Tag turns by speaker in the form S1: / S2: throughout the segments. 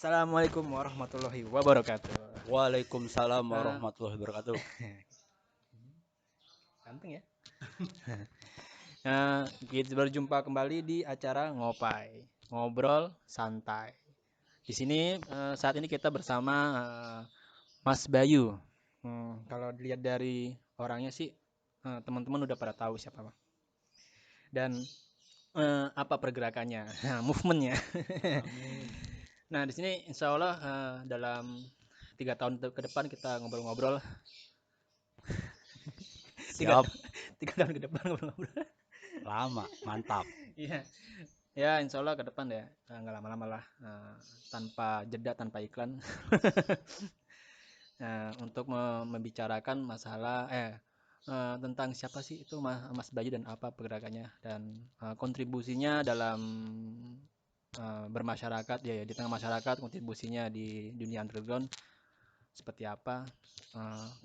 S1: Assalamualaikum warahmatullahi wabarakatuh.
S2: Waalaikumsalam
S1: Nah,
S2: warahmatullahi wabarakatuh.
S1: ganteng ya. Kita berjumpa kembali di acara Ngopai, ngobrol santai. Di sini saat ini kita bersama Mas Bayu. Kalau dilihat dari orangnya sih, teman-teman udah pada tahu siapa, Bang. Dan apa pergerakannya, movementnya. Nah, di sini insya Allah dalam 3 tahun ke depan kita ngobrol-ngobrol. tiga,
S2: Siap,
S1: 3 tahun ke depan ngobrol-ngobrol.
S2: lama, mantap.
S1: Iya, ya insya Allah ke depan ya, nggak lama-lama lah, tanpa jeda, tanpa iklan. Nah, untuk membicarakan masalah tentang siapa sih itu Mas Bayu dan apa pergerakannya dan kontribusinya dalam bermasyarakat ya, di tengah masyarakat, kontribusinya di dunia underground seperti apa.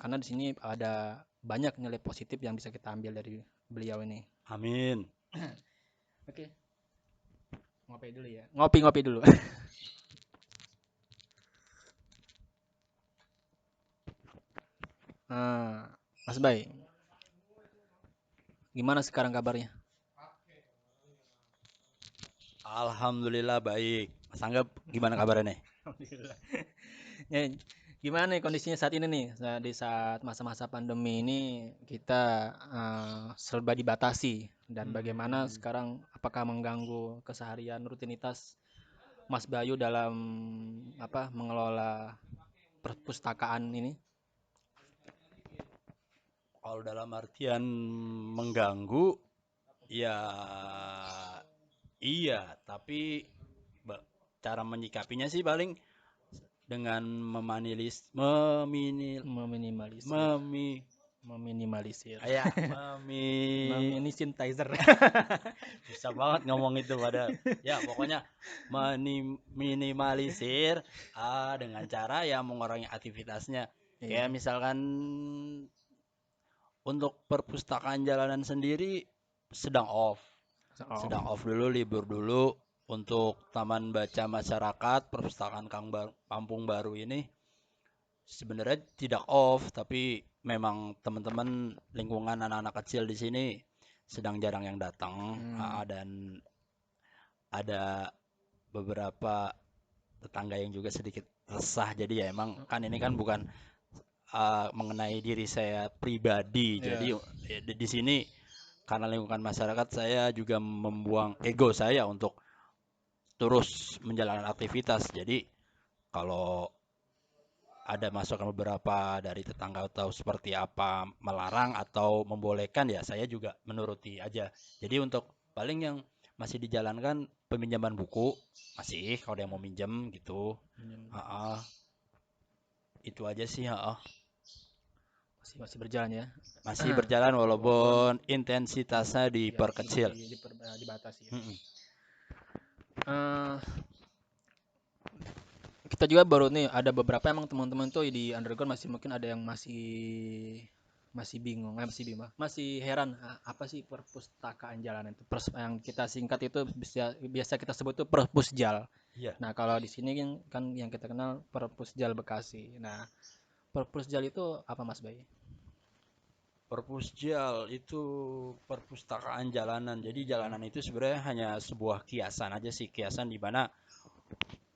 S1: Karena di sini ada banyak nilai positif yang bisa kita ambil dari beliau ini.
S2: Amin.
S1: Oke, ngopi dulu ya. Ngopi dulu. Mas Bay, gimana sekarang kabarnya?
S2: Alhamdulillah baik. Mas Anggap gimana kabarnya nih?
S1: Alhamdulillah. Ya, gimana nih kondisinya saat ini nih? Di saat masa-masa pandemi ini kita serba dibatasi dan bagaimana sekarang apakah mengganggu keseharian rutinitas Mas Bayu dalam mengelola perpustakaan ini?
S2: Kalau dalam artian mengganggu, ya iya, tapi ba- cara menyikapinya sih paling dengan
S1: Meminimalisir,
S2: memi,
S1: meminimalisir,
S2: ya,
S1: meminisitizer.
S2: susah banget ngomong itu pada, ya pokoknya minimalisir dengan cara ya mengurangi aktivitasnya.
S1: Iya.
S2: Kayak misalkan untuk perpustakaan jalanan sendiri sedang off.
S1: Oh.
S2: Sedang off dulu, libur dulu. Untuk Taman Baca Masyarakat Perpustakaan Kampung Baru ini sebenarnya tidak off, tapi memang teman-teman lingkungan anak-anak kecil di sini sedang jarang yang datang. Dan ada beberapa tetangga yang juga sedikit resah. Jadi ya emang kan ini kan bukan mengenai diri saya pribadi.
S1: Iya.
S2: Jadi di sini karena lingkungan masyarakat saya juga membuang ego saya untuk terus menjalankan aktivitas. Jadi kalau ada masukan beberapa dari tetangga atau seperti apa melarang atau membolehkan ya saya juga menuruti aja. Jadi untuk paling yang masih dijalankan peminjaman buku, masih kalau ada yang mau minjem gitu. Itu aja sih.
S1: Masih masih berjalan ya.
S2: Masih berjalan walaupun intensitasnya
S1: Ya,
S2: diperkecil.
S1: dibatasi ya.
S2: Mm-mm.
S1: Eh, kita juga baru nih ada beberapa emang teman-teman tuh di underground masih mungkin ada yang masih bingung, masih heran apa sih perpustakaan jalanan itu. Yang kita singkat itu biasa kita sebut tuh perpusjal.
S2: Iya.
S1: Nah, kalau di sini kan yang kita kenal perpusjal Bekasi. Nah, perpusjal itu apa Mas Bay?
S2: Perpusjal itu perpustakaan jalanan. Jadi jalanan itu sebenarnya hanya sebuah kiasan aja sih, kiasan di mana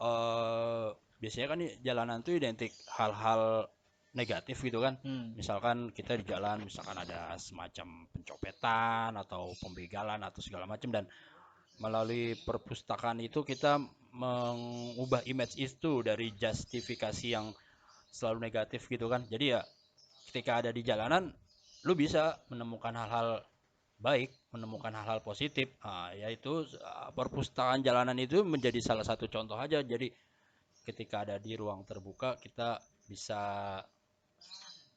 S2: eh biasanya kan jalanan itu identik hal-hal negatif gitu kan.
S1: Hmm,
S2: Misalkan kita di jalan, misalkan ada semacam pencopetan atau pembegalan atau segala macam, dan melalui perpustakaan itu kita mengubah image itu dari justifikasi yang selalu negatif gitu kan. Jadi ya ketika ada di jalanan, lu bisa menemukan hal-hal baik, menemukan hal-hal positif. Nah, yaitu perpustakaan jalanan itu menjadi salah satu contoh aja. Jadi ketika ada di ruang terbuka, kita bisa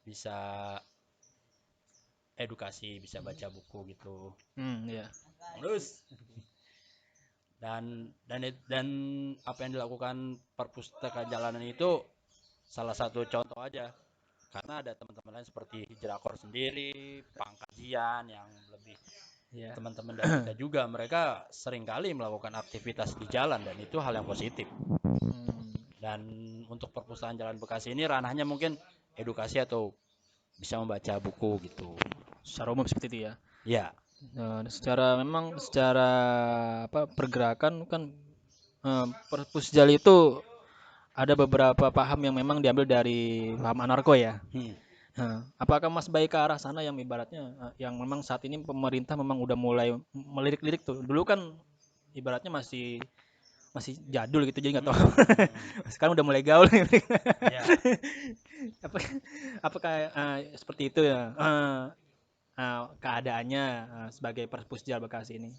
S2: bisa edukasi, bisa baca buku gitu.
S1: ya.
S2: Terus dan apa yang dilakukan perpustakaan jalanan itu salah satu contoh aja, karena ada teman-teman lain seperti Hijrakor sendiri, Pangkajian yang lebih
S1: Ya.
S2: teman-teman dari kita juga, mereka seringkali melakukan aktivitas di jalan dan itu hal yang positif.
S1: Hmm,
S2: Dan untuk perpustakaan Jalan Bekasi ini ranahnya mungkin edukasi atau bisa membaca buku gitu.
S1: secara umum seperti itu ya.
S2: Ya.
S1: Nah, secara apa pergerakan kan perpusjal itu ada beberapa paham yang memang diambil dari paham anarko ya.
S2: Hmm.
S1: Nah, apakah Mas baik ke arah sana yang ibaratnya yang memang saat ini pemerintah memang udah mulai melirik-lirik tuh. Dulu kan ibaratnya masih masih jadul gitu jadi nggak tahu. Sekarang udah mulai gaul nih.
S2: Ya.
S1: Apakah, apakah seperti itu ya keadaannya sebagai Perpusjal Bekasi ini?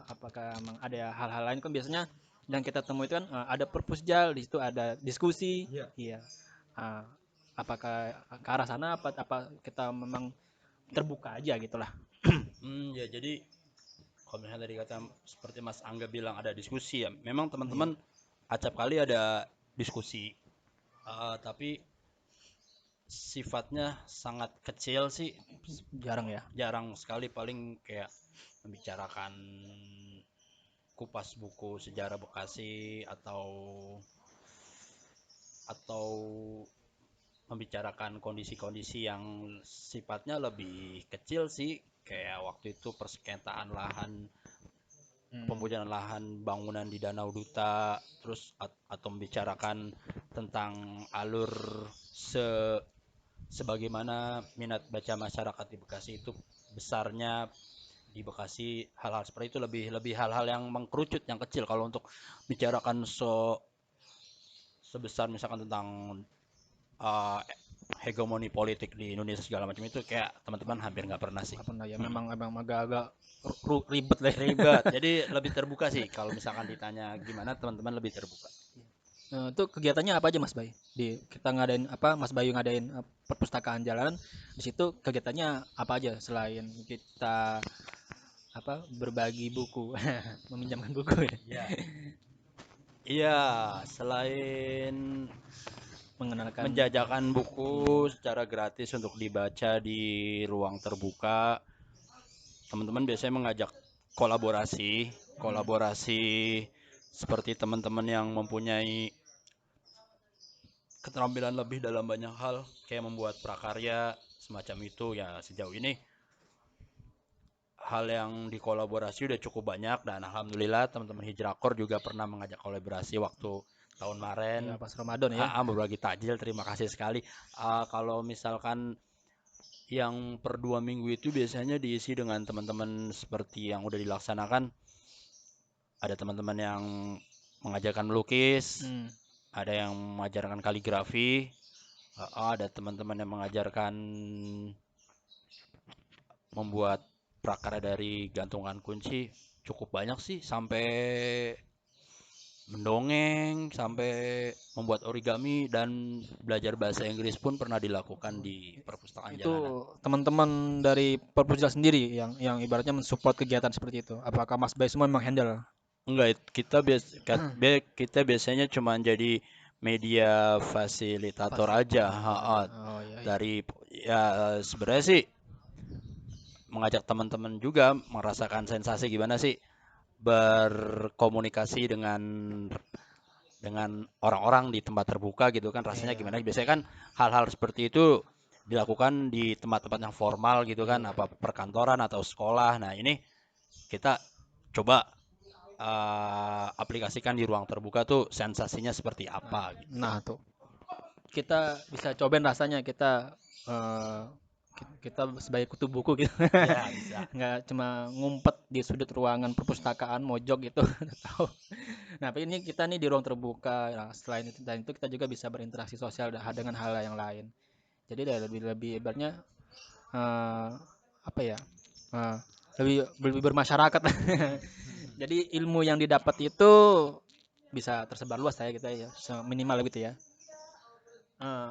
S1: Apakah memang ada hal-hal lain kan biasanya yang kita temui itu kan ada Perpusjal di situ ada diskusi,
S2: Iya.
S1: iya. Eh, apakah ke arah sana apa kita memang terbuka aja gitulah?
S2: Ya jadi kalau misalnya tadi kata seperti Mas Angga bilang ada diskusi, ya memang
S1: Iya,
S2: teman-teman acap kali ada diskusi. Tapi sifatnya sangat kecil sih,
S1: jarang ya.
S2: jarang sekali, paling kayak membicarakan kupas buku sejarah Bekasi atau membicarakan kondisi-kondisi yang sifatnya lebih kecil sih, kayak waktu itu persengketaan lahan,
S1: Hmm.
S2: pembujangan lahan bangunan di Danau Duta, terus atau membicarakan tentang alur sebagaimana minat baca masyarakat di Bekasi itu besarnya di Bekasi, hal-hal seperti itu, lebih lebih hal-hal yang mengkerucut, yang kecil. Kalau untuk bicarakan sebesar misalkan tentang uh, hegemoni politik di Indonesia segala macam itu, kayak teman-teman hampir nggak pernah sih.
S1: Nggak pernah ya. Memang agak-agak ribet lah.
S2: Ribet, jadi lebih terbuka sih kalau misalkan ditanya gimana, teman-teman lebih terbuka.
S1: Itu kegiatannya apa aja Mas Bay? Di kita ngadain apa Mas Bayu ngadain perpustakaan jalanan di situ kegiatannya apa aja selain kita apa berbagi buku, meminjamkan buku ya,
S2: Iya. Iya, selain
S1: mengenalkan
S2: menjajakan buku secara gratis untuk dibaca di ruang terbuka, teman-teman biasanya mengajak kolaborasi, kolaborasi seperti teman-teman yang mempunyai keterampilan lebih dalam banyak hal, kayak membuat prakarya semacam itu. Ya sejauh ini hal yang dikolaborasi udah cukup banyak, dan alhamdulillah teman-teman Hijrakor juga pernah mengajak kolaborasi waktu tahun kemarin.
S1: ya pas Ramadan ya.
S2: Berbagi takjil, terima kasih sekali. Kalau misalkan yang per 2 minggu itu biasanya diisi dengan teman-teman seperti yang udah dilaksanakan. Ada teman-teman yang mengajarkan melukis,
S1: Hmm.
S2: ada yang mengajarkan kaligrafi, ada teman-teman yang mengajarkan membuat prakarya dari gantungan kunci. cukup banyak sih, sampai mendongeng, sampai membuat origami dan belajar bahasa Inggris pun pernah dilakukan di perpustakaan
S1: Itu
S2: jalanan.
S1: teman-teman dari Perpusjal sendiri yang ibaratnya mensupport kegiatan seperti itu. Apakah Mas Bay semua memang handle?
S2: Enggak, kita biasanya cuma jadi media fasilitator aja.
S1: Fasilitator
S2: Ha,
S1: aja. Oh iya iya.
S2: dari ya sebenarnya sih mengajak teman-teman juga merasakan sensasi gimana sih berkomunikasi dengan orang-orang di tempat terbuka gitu kan, rasanya
S1: Iya.
S2: gimana. Biasanya kan hal-hal seperti itu dilakukan di tempat-tempat yang formal gitu kan,
S1: Iya.
S2: apa perkantoran atau sekolah. Nah, ini kita coba aplikasikan di ruang terbuka tuh sensasinya seperti apa gitu.
S1: Nah, tuh kita bisa cobain rasanya kita eh, kita sebagai kutu buku gitu.
S2: Ya, bisa.
S1: Nggak cuma ngumpet di sudut ruangan perpustakaan mojok gitu. Tahu. Nah, tapi ini kita nih di ruang terbuka. Nah, selain itu dan itu kita juga bisa berinteraksi sosial dengan hal yang lain. Jadi udah lebih lebih ibaratnya eh, apa ya? eh, lebih lebih bermasyarakat. Jadi ilmu yang didapat itu bisa tersebar luas saya gitu ya, minimal gitu ya. Eh,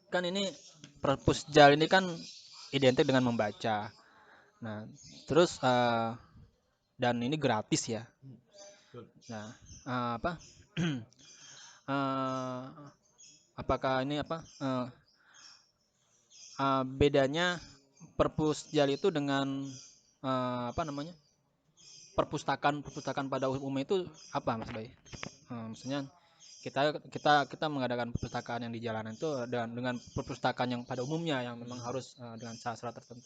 S1: kan ini perpusjal ini kan identik dengan membaca. Nah, terus dan ini gratis ya. Nah, apa? eh, apakah ini apa? Bedanya perpusjal itu dengan apa namanya? Perpustakaan pada umumnya itu apa, Mas Bay? Maksudnya kita mengadakan perpustakaan yang di jalanan itu dengan perpustakaan yang pada umumnya yang memang harus dengan syarat tertentu.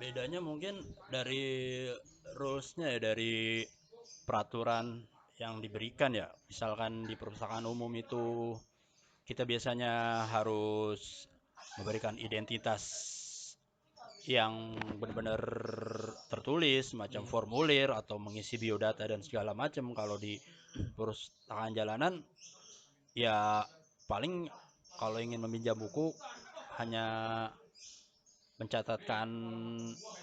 S2: Bedanya mungkin dari rulesnya ya, dari peraturan yang diberikan ya. Misalkan di perpustakaan umum itu kita biasanya harus memberikan identitas yang benar-benar tertulis, macam
S1: Iya.
S2: formulir atau mengisi biodata dan segala macam. Kalau di perpustakaan jalanan ya paling kalau ingin meminjam buku hanya mencatatkan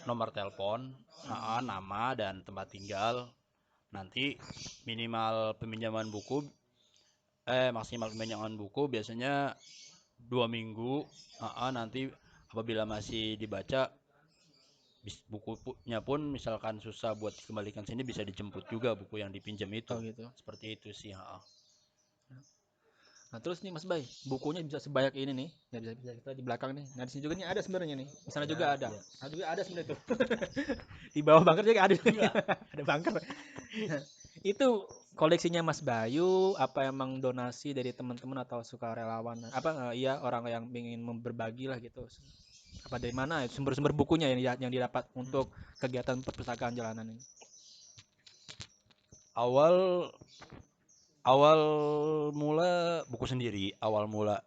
S2: nomor telepon, nama dan tempat tinggal. Nanti minimal peminjaman buku, maksimal peminjaman buku biasanya 2 minggu. Nanti apabila masih dibaca, bukunya pun misalkan susah buat dikembalikan sini, bisa dijemput juga buku yang dipinjam itu.
S1: Oh gitu.
S2: Seperti itu sih.
S1: Nah terus nih Mas Bay, bukunya bisa sebanyak ini nih. Nah, bisa kita di belakang nih. Nah di sini juga nih ada sebenarnya nih. Di sana juga
S2: Ya,
S1: ada.
S2: ya.
S1: Nah juga ada sebenarnya tuh. Di bawah bunker juga ada.
S2: Iya.
S1: Ada bunker. Itu koleksinya Mas Bayu, apa emang donasi dari teman-teman atau sukarelawan? Apa iya orang yang ingin berbagi lah gitu. Apa dari mana ya sumber-sumber bukunya yang didapat untuk kegiatan perpustakaan jalanan ini?
S2: Awal awal mula buku sendiri, awal mula.
S1: Hmm.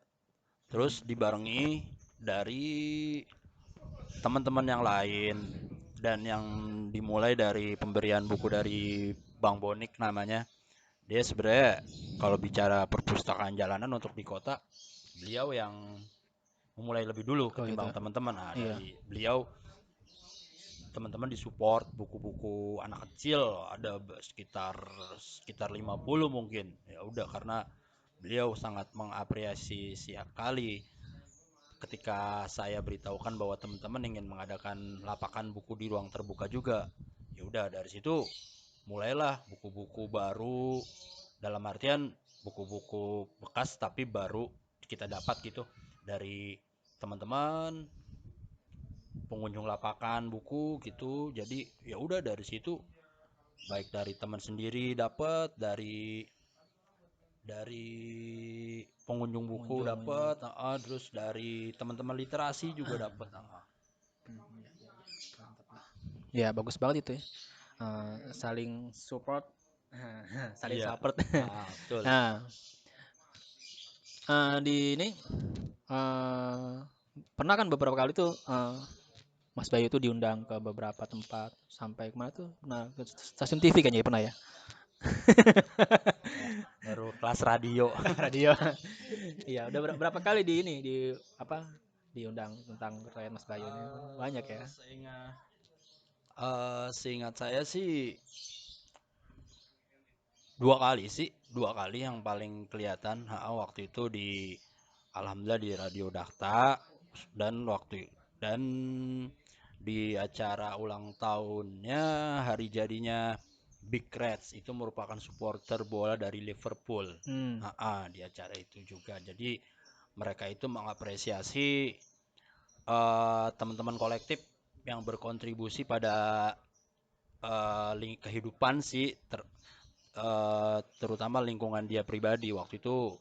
S2: Terus dibarengi dari teman-teman yang lain, dan yang dimulai dari pemberian buku dari Bang Bonik namanya. Dia sebenarnya kalau bicara perpustakaan jalanan untuk di kota, beliau yang memulai lebih dulu
S1: Oh gitu.
S2: ketimbang teman-teman. Nah,
S1: Iya.
S2: dari beliau teman-teman disupport buku-buku anak kecil, ada sekitar sekitar 50 mungkin. Ya udah, karena beliau sangat mengapresiasi sekali ketika saya beritahukan bahwa teman-teman ingin mengadakan lapakan buku di ruang terbuka juga. Ya udah, dari situ mulailah buku-buku baru, dalam artian buku-buku bekas tapi baru kita dapat gitu dari teman-teman pengunjung lapakan buku gitu. Jadi ya udah, dari situ baik dari teman sendiri dapat, dari pengunjung buku
S1: Pengunjung ya.
S2: dapat, terus dari teman-teman literasi juga dapat.
S1: Mantap lah. Ya bagus banget itu ya. Saling support, saling
S2: Iya,
S1: support.
S2: betul.
S1: Nah, di ini eh, pernah kan beberapa kali tuh Mas Bayu tuh diundang ke beberapa tempat sampai kemana tuh? Nah, ke stasiun TV kayaknya ya pernah ya.
S2: Ya, baru kelas radio.
S1: Radio. Iya, udah berapa kali di ini di apa? Diundang tentang kekayaan Mas Bayu ini. Banyak ya.
S2: Seingat Seingat saya sih dua kali yang paling kelihatan. Waktu itu alhamdulillah di Radio Dakta, dan dan di acara ulang tahunnya, hari jadinya Big Reds, itu merupakan supporter bola dari Liverpool.
S1: Hmm.
S2: Di acara itu juga. Jadi mereka itu mengapresiasi teman-teman kolektif yang berkontribusi pada kehidupan sih, terutama lingkungan dia pribadi. Waktu itu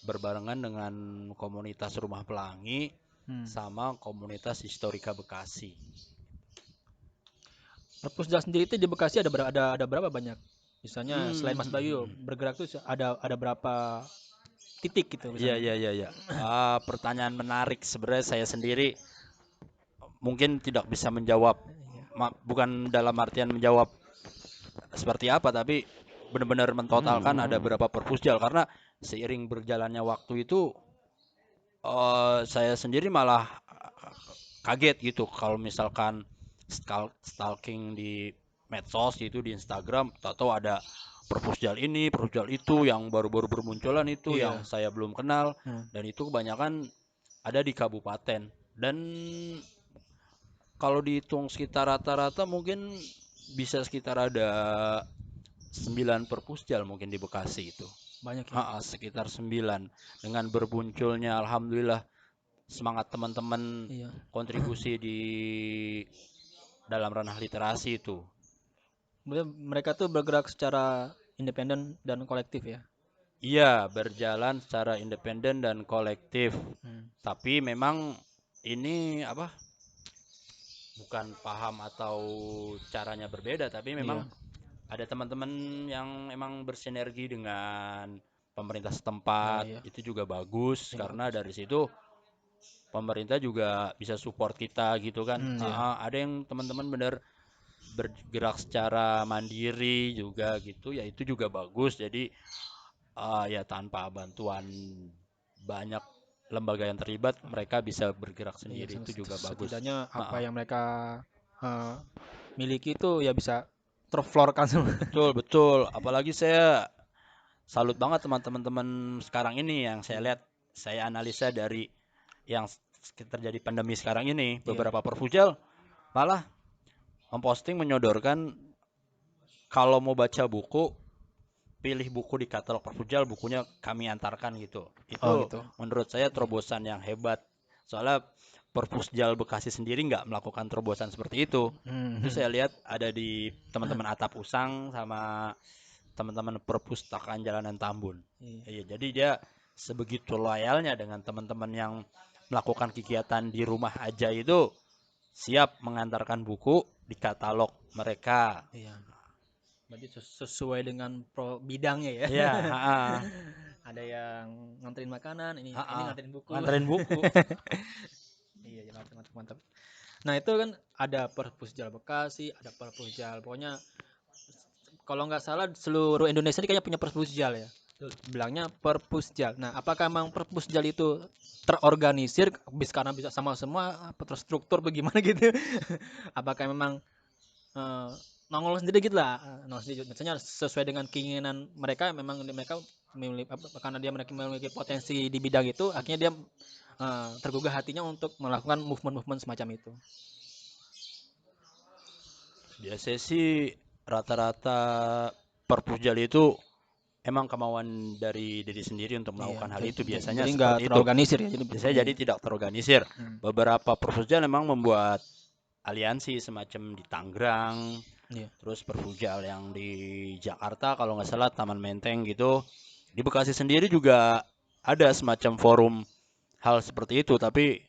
S2: berbarengan dengan komunitas Rumah Pelangi sama komunitas Historika Bekasi.
S1: Perpusda sendiri itu di Bekasi ada berapa banyak? Misalnya selain Mas Bayu
S2: Hmm.
S1: bergerak tuh ada berapa titik gitu
S2: Iya,
S1: misalnya?
S2: iya, iya. Pertanyaan menarik. Sebenarnya saya sendiri mungkin tidak bisa menjawab, bukan dalam artian menjawab seperti apa, tapi benar-benar mentotalkan ada berapa perpusjal, karena seiring berjalannya waktu itu saya sendiri malah kaget gitu kalau misalkan stalking di medsos gitu, di Instagram, tahu ada perpusjal ini, perpusjal itu yang baru-baru bermunculan, itu yang
S1: Iya.
S2: saya belum kenal, dan itu kebanyakan ada di kabupaten. Dan kalau dihitung sekitar rata-rata mungkin bisa sekitar ada 9 perpusjal mungkin di Bekasi itu.
S1: Banyak ya.
S2: Sekitar 9. Dengan berbunculnya alhamdulillah semangat teman-teman
S1: Iya.
S2: kontribusi di dalam ranah literasi itu.
S1: Mereka tuh bergerak secara independen dan kolektif ya.
S2: Iya, berjalan secara independen dan kolektif. Tapi memang ini apa? Bukan paham atau caranya berbeda, tapi memang
S1: Iya.
S2: ada teman-teman yang emang bersinergi dengan pemerintah
S1: Oh
S2: setempat.
S1: iya.
S2: Itu juga bagus,
S1: Ya,
S2: karena
S1: bagus.
S2: dari situ pemerintah juga bisa support kita gitu kan.
S1: Iya.
S2: Ada yang teman-teman bener bergerak secara mandiri juga gitu, ya itu juga bagus. Jadi ya tanpa bantuan banyak lembaga yang terlibat, mereka bisa bergerak
S1: Iya,
S2: sendiri, itu juga bagus.
S1: setidaknya apa
S2: Ah, ah.
S1: yang mereka eh, miliki itu ya bisa terflorkan semua.
S2: Betul, betul. Apalagi saya salut banget teman-teman sekarang ini yang saya
S1: Iya.
S2: lihat, saya analisa dari yang terjadi pandemi sekarang ini,
S1: Iya.
S2: beberapa perfujal malah memposting, menyodorkan kalau mau baca buku, pilih buku di katalog perfujal, bukunya kami antarkan gitu.
S1: Oh
S2: Itu
S1: gitu.
S2: menurut saya
S1: Iya.
S2: terobosan yang hebat. Soalnya Perpusjal Bekasi sendiri nggak melakukan terobosan seperti itu. Itu saya lihat ada di teman-teman Atap Usang sama teman-teman Perpustakaan Jalanan Tambun.
S1: Iya.
S2: Iya, jadi dia sebegitu loyalnya dengan teman-teman yang melakukan kegiatan di rumah aja itu, siap mengantarkan buku di katalog mereka.
S1: Iya. Berarti sesuai dengan bidangnya ya.
S2: Iya,
S1: Ada yang nganterin makanan, ini
S2: ha.
S1: nganterin buku.
S2: Nganterin buku.
S1: Iya, ya, mantap, mantap, mantap. Nah, itu kan ada Perpusjal Bekasi, ada Perpusjal. Pokoknya kalau nggak salah seluruh Indonesia ini kayaknya punya Perpusjal ya. Bilangnya Perpusjal. Nah, apakah memang Perpusjal itu terorganisir karena bisa sama semua, apa terstruktur bagaimana gitu? Apakah memang eh, nongol sendiri gitu lah, nongol sendiri. Misalnya sesuai dengan keinginan mereka, memang mereka karena mereka memiliki potensi di bidang itu, akhirnya dia tergugah hatinya untuk melakukan movement-movement semacam itu.
S2: Biasanya sih rata-rata Perpusjal itu emang kemauan dari diri sendiri untuk
S1: Iya,
S2: melakukan hal itu. Biasanya
S1: jadi nggak
S2: seperti itu.
S1: terorganisir ya.
S2: Biasanya
S1: Iya.
S2: jadi tidak terorganisir. Beberapa Perpusjal memang membuat aliansi semacam di Tangerang,
S1: Iya.
S2: terus Perpusjal yang di Jakarta kalau nggak salah Taman Menteng gitu. Di Bekasi sendiri juga ada semacam forum hal seperti itu, tapi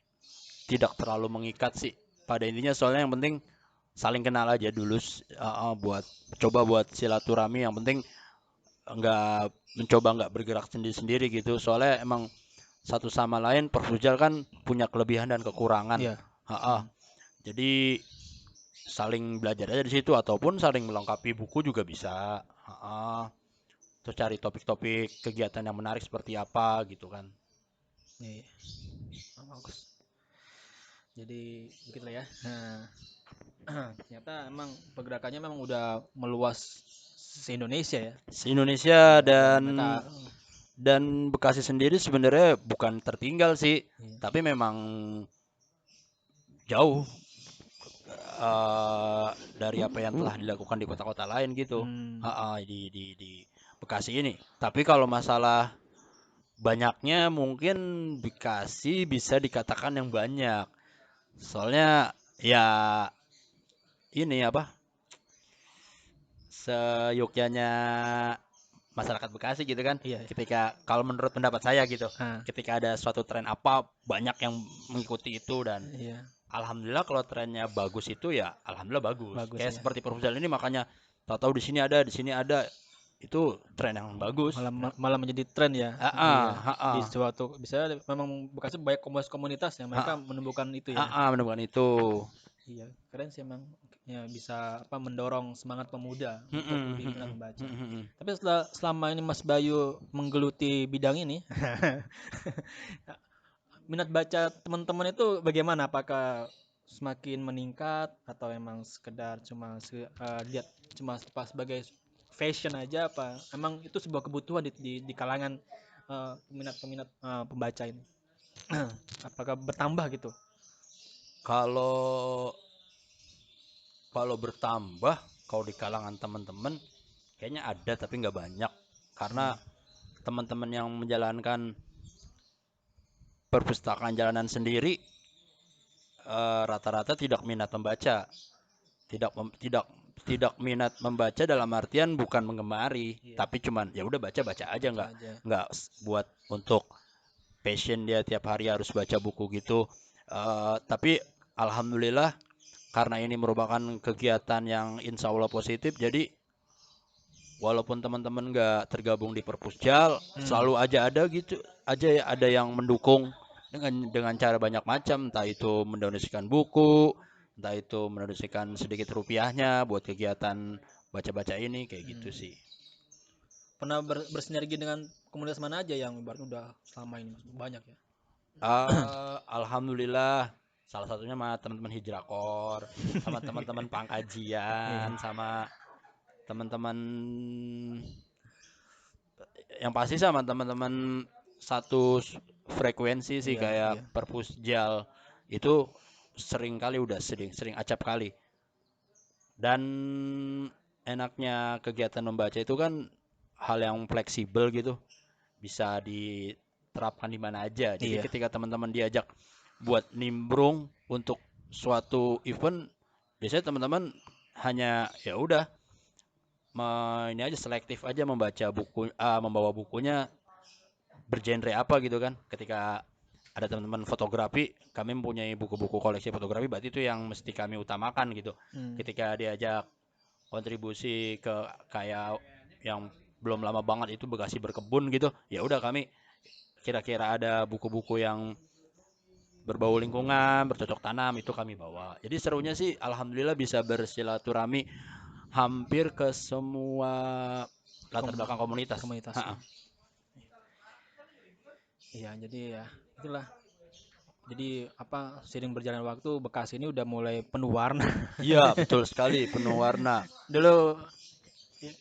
S2: tidak terlalu mengikat sih pada intinya. Soalnya yang penting saling kenal aja dulu, buat silaturahmi. Yang penting nggak bergerak sendiri-sendiri gitu. Soalnya emang satu sama lain Perfujal kan punya kelebihan dan kekurangan.
S1: Iya.
S2: Jadi saling belajar aja di situ, ataupun saling melengkapi buku juga bisa. Terus cari topik-topik kegiatan yang menarik seperti apa gitu kan.
S1: Iya. Bagus. Jadi begitulah ya. Nah, ternyata emang pergerakannya memang udah meluas se-Indonesia ya.
S2: Se-Indonesia
S1: Ya, dan mereka
S2: dan Bekasi sendiri sebenarnya bukan tertinggal sih,
S1: iya.
S2: tapi memang jauh eh, dari apa yang telah dilakukan di kota-kota lain gitu.
S1: Hmm,
S2: Di Bekasi ini. Tapi kalau masalah banyaknya mungkin Bekasi bisa dikatakan yang banyak. Soalnya ya ini apa? Seyogyanya masyarakat Bekasi gitu kan.
S1: iya.
S2: Ketika kalau menurut pendapat saya gitu,
S1: Ah,
S2: ketika ada suatu tren apa banyak yang mengikuti itu dan
S1: iya,
S2: alhamdulillah kalau trennya bagus itu ya alhamdulillah bagus.
S1: bagus
S2: Kayak
S1: ya.
S2: seperti proposal ini makanya tahu-tahu di sini ada itu tren yang bagus.
S1: Malah
S2: Nah,
S1: malah menjadi tren ya
S2: ah,
S1: di
S2: ah,
S1: suatu bisa memang Bekasi banyak komunitas yang mereka menumbuhkan itu ya.
S2: menemukan itu.
S1: Iya, keren sih emang ya bisa apa mendorong semangat pemuda untuk
S2: Mm-mm,
S1: lebih minat
S2: mm-mm,
S1: membaca.
S2: mm-mm.
S1: Tapi selama ini Mas Bayu menggeluti bidang ini, minat baca teman-teman itu bagaimana? Apakah semakin meningkat atau emang sekedar cuma lihat cuma pas sebagai fashion aja apa? Emang itu sebuah kebutuhan di kalangan peminat-peminat pembaca ini. Apakah bertambah gitu?
S2: Kalau kalau bertambah kalau di kalangan teman-teman kayaknya ada tapi nggak banyak karena
S1: Hmm.
S2: teman-teman yang menjalankan perpustakaan jalanan sendiri rata-rata tidak minat membaca, tidak tidak minat membaca dalam artian bukan mengemari,
S1: Iya,
S2: tapi cuman ya udah baca-baca aja
S1: baca aja.
S2: nggak buat untuk passion dia tiap hari harus baca buku gitu. Tapi alhamdulillah karena ini merupakan kegiatan yang insya Allah positif, jadi walaupun teman-teman nggak tergabung di Perpusjal,
S1: Hmm.
S2: selalu aja ada gitu, aja ya ada yang mendukung dengan cara banyak macam, entah itu mendonasikan buku, entah itu mendonasikan sedikit rupiahnya buat kegiatan baca-baca ini kayak gitu
S1: Hmm.
S2: sih.
S1: Pernah bersinergi dengan komunitas mana aja yang ibaratnya udah selama ini banyak ya?
S2: Alhamdulillah salah satunya sama teman-teman Hijrakor, sama teman-teman
S1: Iya,
S2: Pangkajian, sama teman-teman yang pasti sama teman-teman satu frekuensi sih
S1: iya,
S2: kayak
S1: iya.
S2: Perpusjal itu sering kali udah sering sering acap kali dan enaknya kegiatan membaca itu kan hal yang fleksibel gitu bisa diterapkan di mana aja jadi
S1: Iya.
S2: ketika teman-teman diajak buat nimbrung untuk suatu event biasanya teman-teman hanya ya udah ini aja selektif aja membaca buku membawa bukunya bergenre apa gitu kan ketika ada teman-teman fotografi kami mempunyai buku-buku koleksi fotografi berarti itu yang mesti kami utamakan gitu
S1: Hmm.
S2: ketika diajak kontribusi ke kayak yang belum lama banget itu Bekasi berkebun gitu ya udah kami kira-kira ada buku-buku yang berbau lingkungan bercocok tanam itu kami bawa jadi serunya sih alhamdulillah bisa bersilaturahmi hampir ke semua latar
S1: Kom
S2: belakang komunitas.
S1: komunitas ya. Iya, jadi ya itulah. Jadi apa seiring berjalan waktu Bekasi ini udah mulai penuh warna.
S2: Iya betul sekali penuh warna.
S1: Dulu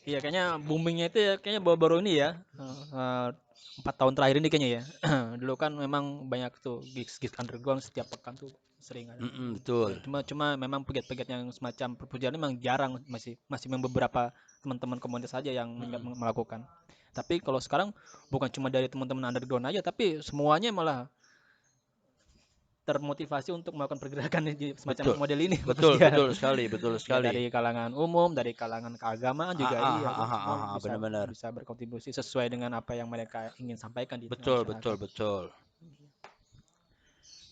S1: iya kayaknya boomingnya itu ya kayaknya baru-baru ini ya. 4 tahun terakhir ini kayaknya ya. Dulu kan memang banyak tuh gigs-gigs underground setiap pekan tuh sering ada. Ya,
S2: Betul.
S1: cuma cuma memang pegiat-pegiat yang semacam perpujian memang jarang masih masih memang beberapa teman-teman komunitas saja yang
S2: Mm-mm.
S1: melakukan. Tapi kalau sekarang bukan cuma dari teman-teman underground aja tapi semuanya malah termotivasi untuk melakukan pergerakan di semacam
S2: Betul.
S1: model ini
S2: Betul,
S1: perpustakaan.
S2: betul sekali, betul
S1: Ya
S2: sekali.
S1: dari kalangan umum, dari kalangan keagamaan juga iya, jadi semua bisa
S2: Benar-benar.
S1: bisa berkontribusi sesuai dengan apa yang mereka ingin sampaikan di tengah
S2: Betul, betul,
S1: masyarakat.
S2: betul.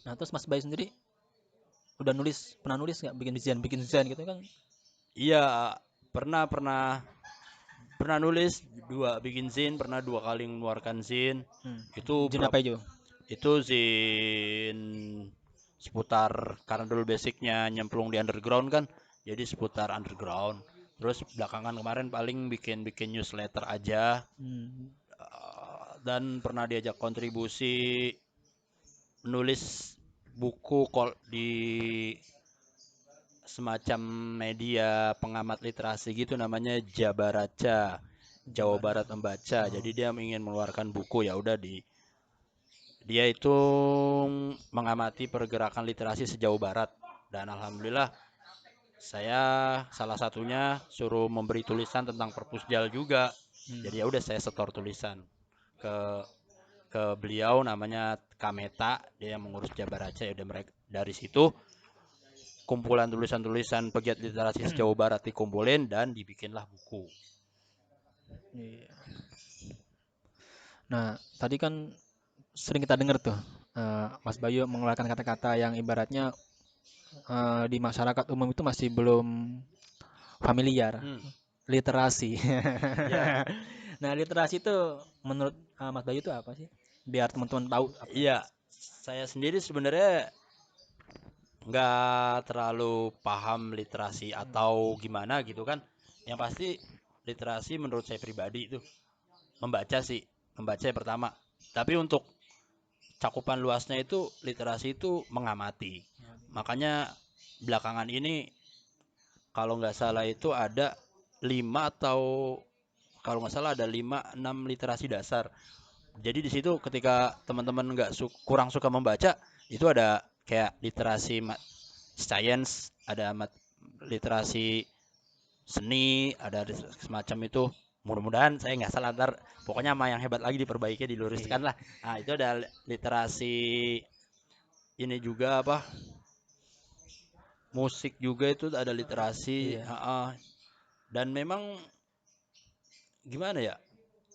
S1: Nah, terus Mas Bayu sendiri udah pernah nulis nggak bikin desain gitu kan?
S2: Iya, pernah pernah pernah nulis bikin zin, pernah 2 kali mengeluarkan zin.
S1: Hmm.
S2: Itu
S1: Jin apa itu?
S2: zin seputar karena dulu basicnya nyemplung di underground kan, jadi seputar underground. Terus belakangan kemarin paling bikin newsletter aja.
S1: Hmm.
S2: Dan pernah diajak kontribusi menulis buku di semacam media pengamat literasi gitu, namanya Jabaraca, Jawa Barat Membaca. Jadi dia ingin mengeluarkan buku, ya udah dia itu mengamati pergerakan literasi sejauh barat, dan alhamdulillah saya salah satunya suruh memberi tulisan tentang perpusjal juga. Jadi ya udah saya setor tulisan ke beliau, namanya Kameta, dia yang mengurus Jabaraca. Ya udah, mereka dari situ kumpulan tulisan-tulisan pegiat literasi sejauh barat dikumpulin dan dibikinlah buku.
S1: Iya. Nah, tadi kan sering kita dengar tuh Mas Bayu mengeluarkan kata-kata yang ibaratnya di masyarakat umum itu masih belum familiar. Literasi.
S2: Ya,
S1: Nah, literasi itu menurut Mas Bayu itu apa sih? Biar teman-teman tahu apa.
S2: iya. Saya sendiri sebenarnya nggak terlalu paham literasi atau gimana gitu kan. Yang pasti literasi menurut saya pribadi itu membaca sih, membaca yang pertama. Tapi untuk cakupan luasnya itu literasi itu mengamati. Makanya belakangan ini kalau nggak salah itu ada 5 atau kalau nggak salah ada 5-6 literasi dasar. Jadi di situ ketika teman-teman nggak kurang suka membaca, itu ada kayak literasi science, ada literasi seni, ada semacam itu. Mudah-mudahan saya nggak salah, ntar pokoknya sama yang hebat lagi diperbaiki, diluruskan lah. Nah, itu ada literasi ini juga apa, musik juga itu ada literasi. Dan memang gimana ya,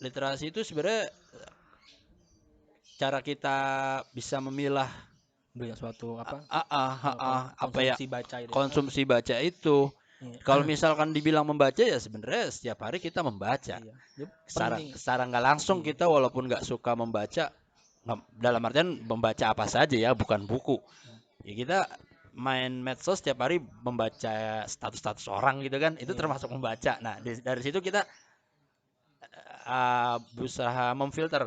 S2: literasi itu sebenarnya cara kita bisa memilah
S1: Beli suatu apa?
S2: apa ya,
S1: Konsumsi baca itu.
S2: konsumsi baca itu.
S1: Iya.
S2: Kalau misalkan dibilang membaca, ya sebenarnya setiap hari kita membaca
S1: Iya. Ya,
S2: secara
S1: penting.
S2: nggak langsung.
S1: Iya.
S2: Kita walaupun nggak suka membaca, dalam artian membaca apa saja ya, bukan buku ya, kita main medsos setiap hari membaca status-status orang gitu kan, itu
S1: Iya.
S2: termasuk membaca. Nah, dari situ kita berusaha memfilter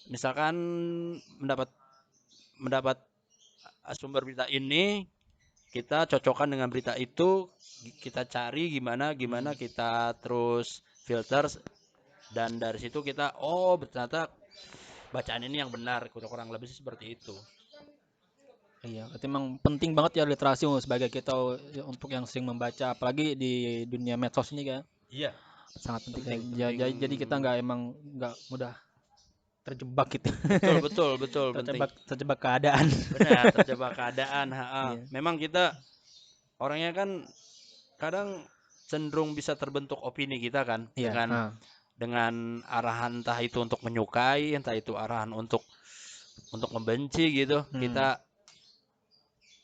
S2: misalkan mendapat mendapat sumber berita ini, kita cocokkan dengan berita itu, kita cari gimana kita terus filter, dan dari situ kita ternyata bacaan ini yang benar, kurang lebih seperti itu.
S1: Iya, berarti memang penting banget ya literasi sebagai kita untuk yang sering membaca, apalagi di dunia medsos ini kan.
S2: Iya,
S1: Sangat penting.
S2: penting.
S1: Jadi kita nggak mudah terjebak gitu.
S2: Betul penting.
S1: terjebak keadaan.
S2: Benar, terjebak keadaan.
S1: Iya.
S2: Memang kita orangnya kan kadang cenderung bisa terbentuk opini kita kan,
S1: Iya.
S2: dengan arahan, entah itu untuk menyukai, entah itu arahan untuk membenci gitu. Kita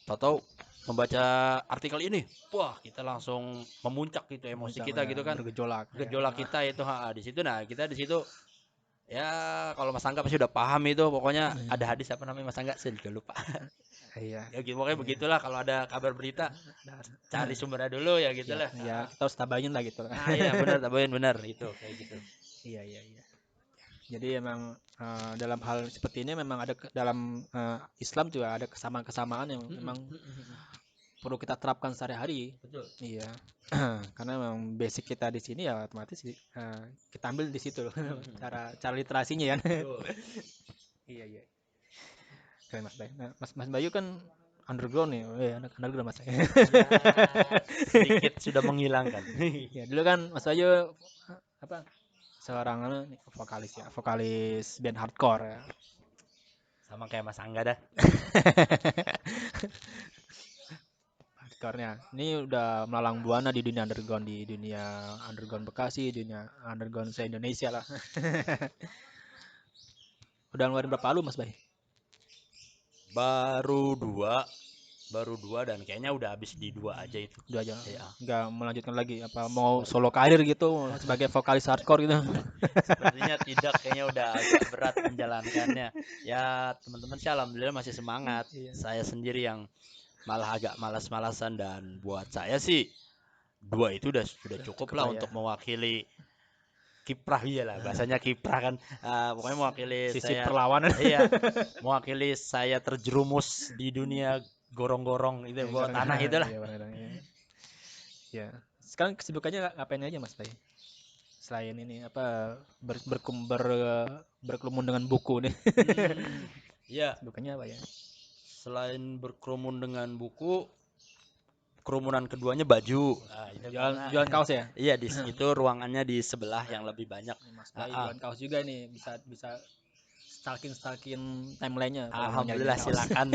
S2: tahu membaca artikel ini, wah kita langsung memuncak gitu emosi kita gitu kan,
S1: Bergejolak.
S2: gejolak kita itu. Di situ, nah kita di situ ya, kalau Mas Angga pasti udah paham itu. Pokoknya ada hadis apa namanya Mas Angga, saya juga lupa.
S1: Iya.
S2: Ya gitu, pokoknya begitulah, kalau ada kabar berita cari sumbernya dulu ya gitulah.
S1: Ya, kita harus tabayin lah gitu.
S2: Nah iya benar, tabain benar itu kayak gitu.
S1: Iya. Jadi emang dalam hal seperti ini memang ada dalam Islam juga ada kesamaan-kesamaan yang memang perlu kita terapkan sehari-hari.
S2: Betul.
S1: Iya. Karena memang basic kita di sini ya otomatis kita ambil di situ cara literasinya kan. Iya. Keren Mas Bayu. Nah, Mas Bayu kan underground nih. Anak underground Mas.
S2: Sedikit sudah menghilangkan.
S1: Ya, dulu kan Mas Bayu apa? Seorang vokalis band hardcore ya.
S2: Sama kayak Mas Angga dah.
S1: Hardcore-nya. Ini udah melalang buana di dunia underground Bekasi, dunia underground se-Indonesia lah. Udah ngeluarin berapa album Mas Bay?
S2: Baru dua dan kayaknya udah habis di 2 aja itu.
S1: Udah aja.
S2: Ya.
S1: Nggak melanjutkan lagi apa mau solo karir gitu sebagai vokalis hardcore gitu.
S2: Sepertinya tidak, kayaknya udah agak berat menjalankannya. Ya, teman-teman sih alhamdulillah masih semangat. Saya sendiri yang malah agak malas-malasan, dan buat saya sih 2 itu sudah cukup lah untuk mewakili kiprah iyalah bahasanya kiprah kan. Pokoknya mewakili
S1: Sisi
S2: saya.
S1: perlawanan.
S2: Iya, mewakili saya terjerumus di dunia gorong-gorong itu
S1: Ya,
S2: bawah tanah
S1: kadang-kadang,
S2: itulah.
S1: iya, kadang-kadang, ya. Ya. Sekarang kesibukannya ngapain aja Mas Bay? Selain ini apa berkerumun dengan buku nih.
S2: Ya,
S1: Kesibukannya apa ya?
S2: selain berkerumun dengan buku, kerumunan keduanya baju. Itu
S1: Jualan
S2: karena
S1: jualan kaos ya?
S2: iya itu ruangannya di sebelah yang lebih banyak.
S1: Mas
S2: Ah,
S1: Bayu
S2: ah.
S1: jualan kaos juga nih, bisa bisa stalking timelinenya kalau mau nyari
S2: Alhamdulillah
S1: kaos.
S2: silakan.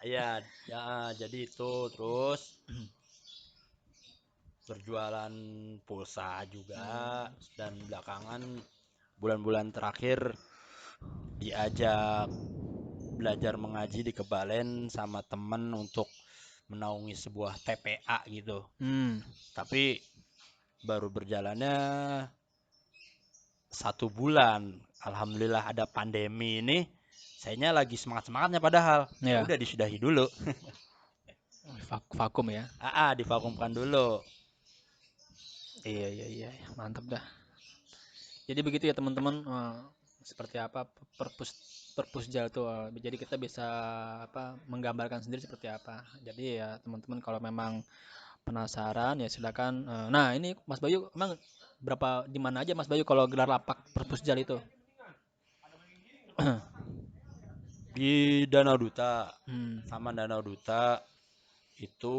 S2: Iya, ya, jadi itu terus berjualan pulsa juga dan belakangan bulan-bulan terakhir diajak belajar mengaji di Kebalen sama temen untuk menaungi sebuah TPA gitu. Tapi baru berjalannya 1 bulan. Alhamdulillah ada pandemi ini. Sayanya lagi semangat-semangatnya padahal. Ya
S1: Ya,
S2: udah disudahi dulu.
S1: vakum ya.
S2: Divakumkan dulu.
S1: Iya, iya, iya, iya. Mantap dah. Jadi begitu ya teman-teman, seperti apa perpusjal tuh. Jadi kita bisa apa menggambarkan sendiri seperti apa. Jadi ya teman-teman kalau memang penasaran ya silakan. Nah, ini Mas Bayu emang di mana aja Mas Bayu kalau gelar lapak perpusjal itu?
S2: Di Danau Duta,
S1: Hmm.
S2: Taman Danau Duta itu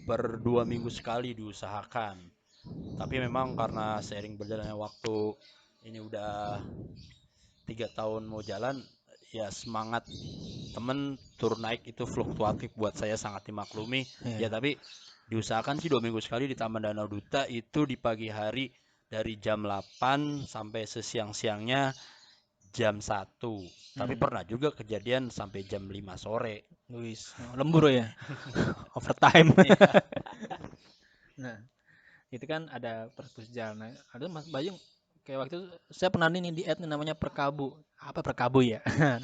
S2: per 2 minggu sekali diusahakan. Tapi memang karena seiring berjalannya waktu ini udah 3 tahun mau jalan, ya semangat temen turun naik itu fluktuatif buat saya sangat dimaklumi.
S1: Iya.
S2: Ya tapi diusahakan sih 2 minggu sekali di Taman Danau Duta itu di pagi hari dari jam 8 sampai sesiang-siangnya jam 1. Tapi pernah juga kejadian sampai jam 5 sore.
S1: Luis, lembur ya, overtime. Nah, itu kan ada perpusjal. Nah, ada Mas Bayu kayak waktu itu saya pernah nih di add nih namanya Perkabu. Apa Perkabu ya? Nah,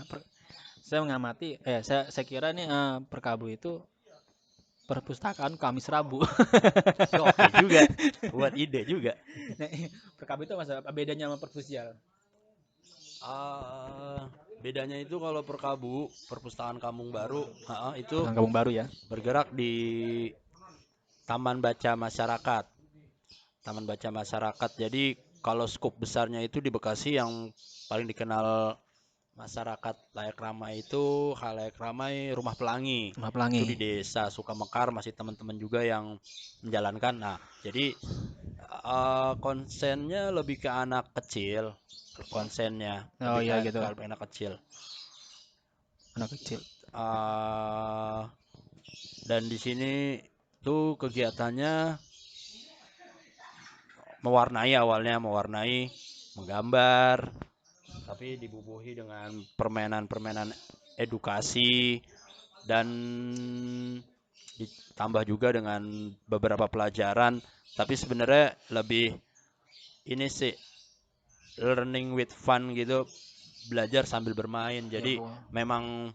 S1: saya mengamati, saya kira nih Perkabu itu perpustakaan Kamis Rabu.
S2: Oke juga, buat ide juga.
S1: Nah, Perkabu itu apa bedanya sama perpusjal?
S2: Bedanya itu kalau Perkabu, Perpustakaan Kampung Baru, itu
S1: Perpustakaan Kampung Baru ya.
S2: bergerak di Taman Baca Masyarakat. Taman Baca Masyarakat. Jadi kalau skup besarnya itu di Bekasi yang paling dikenal masyarakat layak ramai itu halayak ramai Rumah Pelangi.
S1: Rumah
S2: Itu
S1: Pelangi.
S2: di desa Sukamekar masih teman-teman juga yang menjalankan. Nah, jadi konsennya lebih ke anak kecil. Konsennya
S1: Oh
S2: lebih
S1: iya
S2: ke
S1: gitu.
S2: anak kecil.
S1: Anak kecil.
S2: Dan di sini tuh kegiatannya awalnya mewarnai, menggambar, tapi dibubuhi dengan permainan-permainan edukasi dan ditambah juga dengan beberapa pelajaran. Tapi sebenarnya lebih ini sih learning with fun gitu, belajar sambil bermain. Jadi memang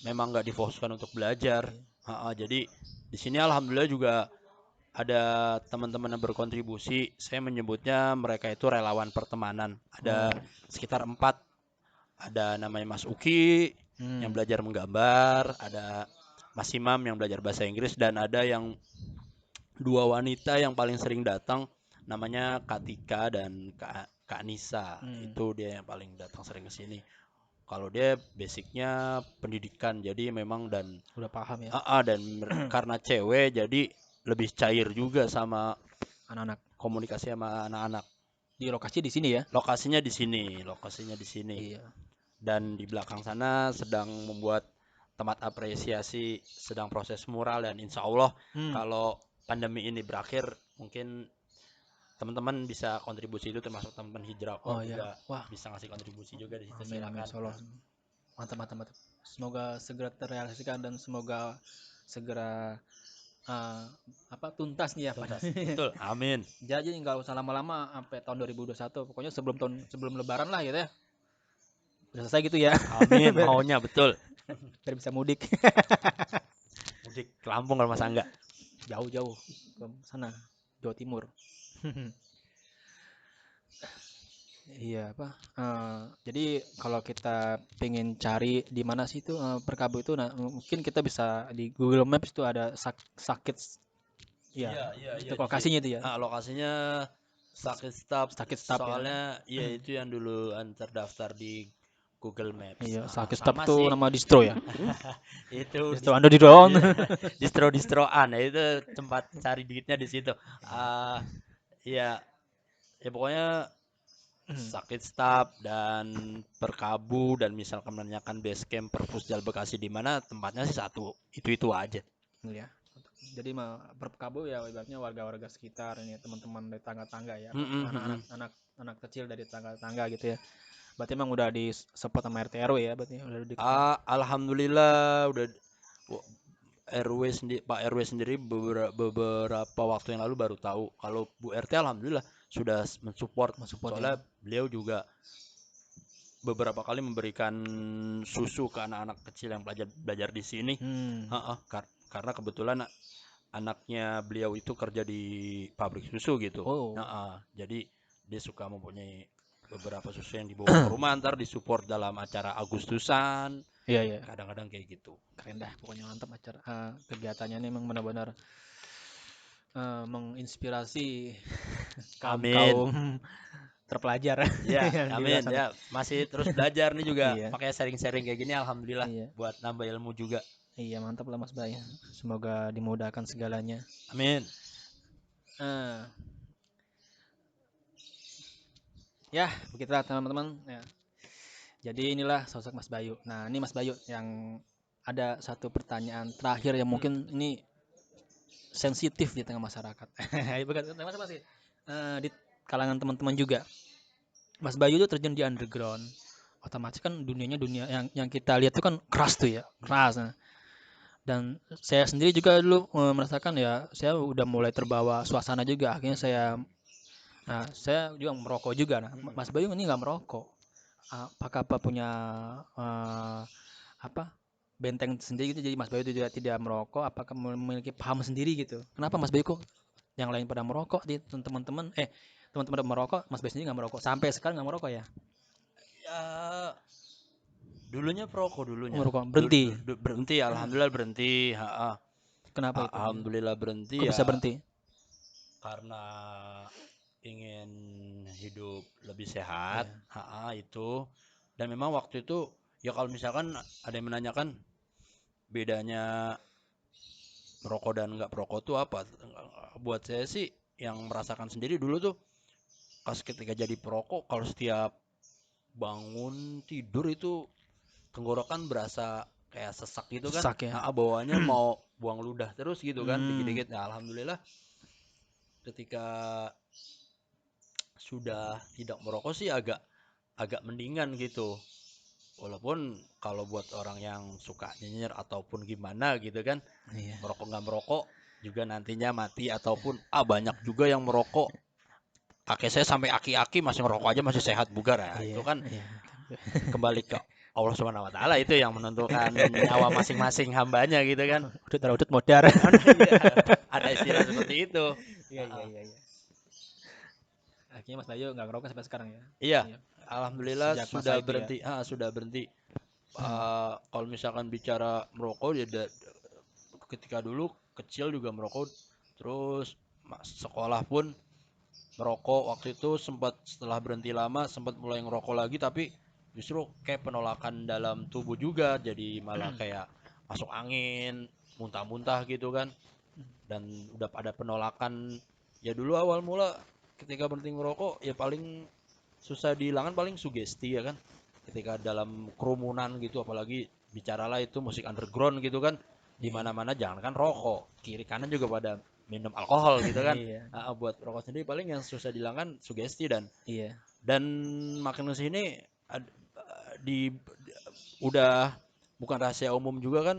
S2: nggak difokuskan untuk belajar. Jadi di sini alhamdulillah juga ada teman-teman yang berkontribusi. Saya menyebutnya mereka itu relawan pertemanan. Ada sekitar 4. Ada namanya Mas Uki yang belajar menggambar, ada Mas Imam yang belajar bahasa Inggris, dan ada yang 2 wanita yang paling sering datang namanya Kak Tika dan Kak Nisa. Itu dia yang paling datang sering ke sini. Kalau dia basicnya pendidikan, jadi memang dan
S1: udah paham ya.
S2: Dan karena cewek jadi lebih cair juga sama
S1: anak-anak,
S2: komunikasi sama anak-anak.
S1: Di lokasi di sini ya.
S2: Lokasinya di sini.
S1: Iya.
S2: Dan di belakang sana sedang membuat tempat apresiasi, sedang proses mural, dan insya Allah kalau pandemi ini berakhir mungkin teman-teman bisa kontribusi itu, termasuk teman-teman hijrah juga bisa ngasih kontribusi juga di situ.
S1: Silakan. Mantap. Semoga segera terrealisasikan dan semoga segera tuntas nih ya.
S2: Tuntas. Betul. Amin.
S1: Jadi nggak usah lama-lama sampai tahun 2021. Pokoknya sebelum Lebaran lah gitu ya. Udah selesai gitu ya.
S2: Amin. Maunya betul.
S1: Biar bisa mudik.
S2: Mudik ke Lampung kalau masa enggak.
S1: Jauh-jauh ke sana, Jawa Timur. Iya apa? Jadi kalau kita pengen cari di mana sih itu perkabut itu, nah mungkin kita bisa di Google Maps itu ada sakit, ya
S2: Iya, iya,
S1: itu
S2: iya di
S1: lokasinya itu ya.
S2: lokasinya Sakit Stop.
S1: Sakit Stop ya.
S2: Soalnya ya itu yang dulu terdaftar di Google Maps.
S1: Iya, sakit Stop
S2: Sama
S1: tuh
S2: sih.
S1: nama distro ya.
S2: Itu
S1: Distro Anda di down.
S2: distro-distroan ya itu tempat cari duitnya di situ. Ah, ya, ya pokoknya Sakit Stop dan Perkabu dan misalkan menanyakan base camp Perpusdal Bekasi di mana tempatnya sih satu itu aja.
S1: Ya. Jadi perkabut ya ibaratnya warga-warga sekitar ini teman-teman dari tangga-tangga ya, apa
S2: Mm-mm, mm-mm.
S1: anak-anak anak kecil dari tangga-tangga gitu ya. Berarti emang udah di support sama RT RW ya, berarti udah diketahui.
S2: Alhamdulillah udah RW sendiri Pak RW sendiri beberapa waktu yang lalu baru tahu kalau Bu RT alhamdulillah sudah mensupport
S1: Mensupport ya.
S2: soalnya beliau juga beberapa kali memberikan susu ke anak-anak kecil yang belajar di sini. Heeh, karena kebetulan anaknya beliau itu kerja di pabrik susu gitu.
S1: Oh.
S2: Jadi dia suka mempunyai beberapa susu yang dibawa ke rumah ntar disupport dalam acara Agustusan.
S1: Iya, iya.
S2: Kadang-kadang kayak gitu.
S1: Keren dah, pokoknya mantap acara kegiatannya ini memang benar-benar menginspirasi kaum
S2: Amin.
S1: kaum terpelajar
S2: Ya,
S1: yang di luar
S2: amin
S1: sana.
S2: ya. Masih terus belajar nih juga.
S1: Iya,
S2: Makanya sharing-sharing kayak gini alhamdulillah
S1: iya,
S2: buat nambah ilmu juga.
S1: iya mantap lah Mas Bay. Semoga dimudahkan segalanya.
S2: Amin.
S1: Eh, ya, begitulah teman-teman. Ya. Jadi inilah sosok Mas Bayu. Nah, ini Mas Bayu yang ada satu pertanyaan terakhir yang mungkin ini sensitif di tengah masyarakat. Bukan tengah masyarakat sih. Di kalangan teman-teman juga. Mas Bayu itu terjun di underground. Otomatis kan dunianya dunia yang kita lihat itu kan keras tuh ya, keras. Nah. Dan saya sendiri juga dulu merasakan ya, saya udah mulai terbawa suasana juga. Akhirnya saya juga merokok juga. Nah, Mas Bayu ini nggak merokok. Apakah apa punya eh, apa benteng sendiri gitu? Jadi Mas Bayu itu juga tidak merokok. Apakah memiliki paham sendiri gitu? Kenapa Mas Bayu kok yang lain pada merokok di teman-teman teman-teman merokok, Mas Bayu sendiri nggak merokok sampai sekarang nggak merokok ya?
S2: Ya, dulunya perokok
S1: Oh,
S2: dulunya.
S1: merokok berhenti.
S2: Berhenti, alhamdulillah berhenti.
S1: Kenapa itu?
S2: Alhamdulillah berhenti
S1: Kok bisa
S2: ya
S1: berhenti?
S2: karena ingin hidup lebih sehat.
S1: Iya.
S2: Itu. Dan memang waktu itu ya kalau misalkan ada yang menanyakan bedanya merokok dan nggak perokok tuh apa? Buat saya sih yang merasakan sendiri dulu tuh pas ketika jadi perokok kalau setiap bangun tidur itu tenggorokan berasa kayak sesak gitu kan.
S1: Sesak ya.
S2: Bawaannya mau buang ludah terus gitu kan,
S1: Hmm.
S2: dikit-dikit. Nah, alhamdulillah ketika sudah tidak merokok sih agak agak mendingan gitu. Walaupun kalau buat orang yang suka nyinyir ataupun gimana gitu kan,
S1: Iya.
S2: merokok nggak merokok juga nantinya mati ataupun banyak juga yang merokok. Kakek saya sampai aki-aki masih merokok aja masih sehat bugar ya.
S1: Iya,
S2: Itu kan
S1: iya.
S2: kembali ke Allah Subhanahu wa taala itu yang menentukan nyawa masing-masing hambanya gitu kan.
S1: Udut modar.
S2: Iya, ada istilah seperti itu.
S1: Iya, iya, iya, iya. Akhirnya Mas Bayu nggak ngerokok sampai sekarang ya?
S2: Iya,
S1: Iya.
S2: alhamdulillah
S1: Sejak masa
S2: sudah
S1: itu ya.
S2: berhenti. Sudah berhenti. Kalau misalkan bicara merokok ya ketika dulu kecil juga merokok, terus sekolah pun merokok. Waktu itu sempat setelah berhenti lama sempat mulai ngerokok lagi tapi justru kayak penolakan dalam tubuh juga jadi malah kayak masuk angin, muntah-muntah gitu kan. Dan udah pada penolakan ya dulu awal mula ketika berhenti ngerokok ya paling susah dihilangkan paling sugesti ya kan. Ketika dalam kerumunan gitu apalagi bicaralah itu musik underground gitu kan di
S1: Iya.
S2: mana-mana jangankan rokok kiri kanan juga pada minum alkohol gitu kan.
S1: Iya.
S2: Buat rokok sendiri paling yang susah dihilangkan sugesti
S1: Iya.
S2: dan makin ke sini di udah bukan rahasia umum juga kan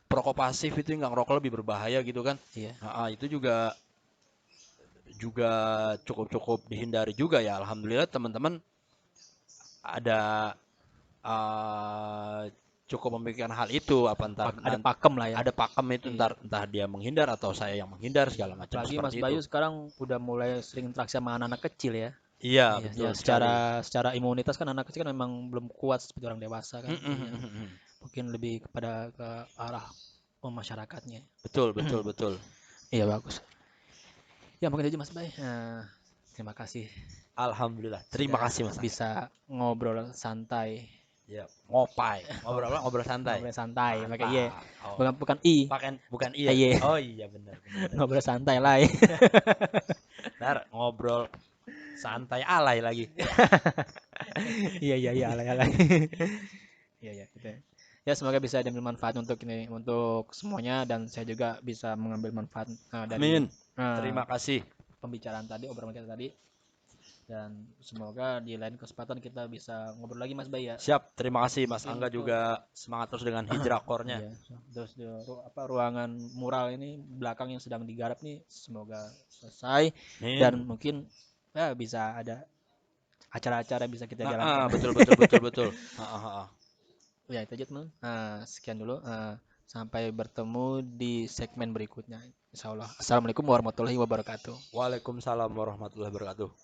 S2: perokok pasif itu nggak ngerokok lebih berbahaya gitu kan.
S1: Iya.
S2: Itu juga juga cukup dihindari juga ya alhamdulillah teman-teman ada cukup memikirkan hal itu apa ntar
S1: Ada pakem lah ya.
S2: ada pakem itu
S1: Iya.
S2: entah dia menghindar atau saya yang menghindar segala macam
S1: Apalagi Mas
S2: seperti itu.
S1: Bayu sekarang udah mulai sering interaksi sama anak-anak kecil ya.
S2: Iya,
S1: Iya, ya
S2: betul sekali.
S1: secara imunitas kan anak kecil kan memang belum kuat seperti orang dewasa kan.
S2: Mm, mm,
S1: Iya,
S2: mm, mm, mm.
S1: mungkin lebih kepada ke arah masyarakatnya.
S2: Betul, betul, betul.
S1: Iya bagus. Ya mungkin itu Mas Bay. Terima kasih
S2: Alhamdulillah. Terima
S1: sudah
S2: kasih Mas Angga.
S1: bisa ngobrol santai,
S2: Ya, ngopai. Ngobrol apa? Ngobrol santai.
S1: ngobrol santai. Pakai Y,
S2: Mantap. Oh,
S1: bukan I,
S2: bukan iya.
S1: Y.
S2: Oh iya benar, benar, benar.
S1: Ngobrol santai lah. Ya.
S2: Ntar ngobrol santai alay lagi.
S1: Iya, alay alay. Iya gitu. Ya semoga bisa diambil manfaat untuk ini untuk semuanya dan saya juga bisa mengambil manfaat dari
S2: Amin. Terima kasih.
S1: pembicaraan tadi, obrolan kita tadi. Dan semoga di lain kesempatan kita bisa ngobrol lagi Mas Bay ya.
S2: Siap, terima kasih Mas
S1: Mungkin
S2: Angga
S1: untuk
S2: juga semangat terus dengan hijrah core-nya.
S1: iya, terus ruangan mural ini belakang yang sedang digarap nih semoga selesai dan
S2: Amin.
S1: mungkin ya bisa ada acara-acara bisa kita jalankan.
S2: Betul, betul, betul, betul.
S1: Ya itu aja teman. Sekian dulu. Sampai bertemu di segmen berikutnya. Insya Allah. Assalamualaikum warahmatullahi wabarakatuh.
S2: Waalaikumsalam warahmatullahi wabarakatuh.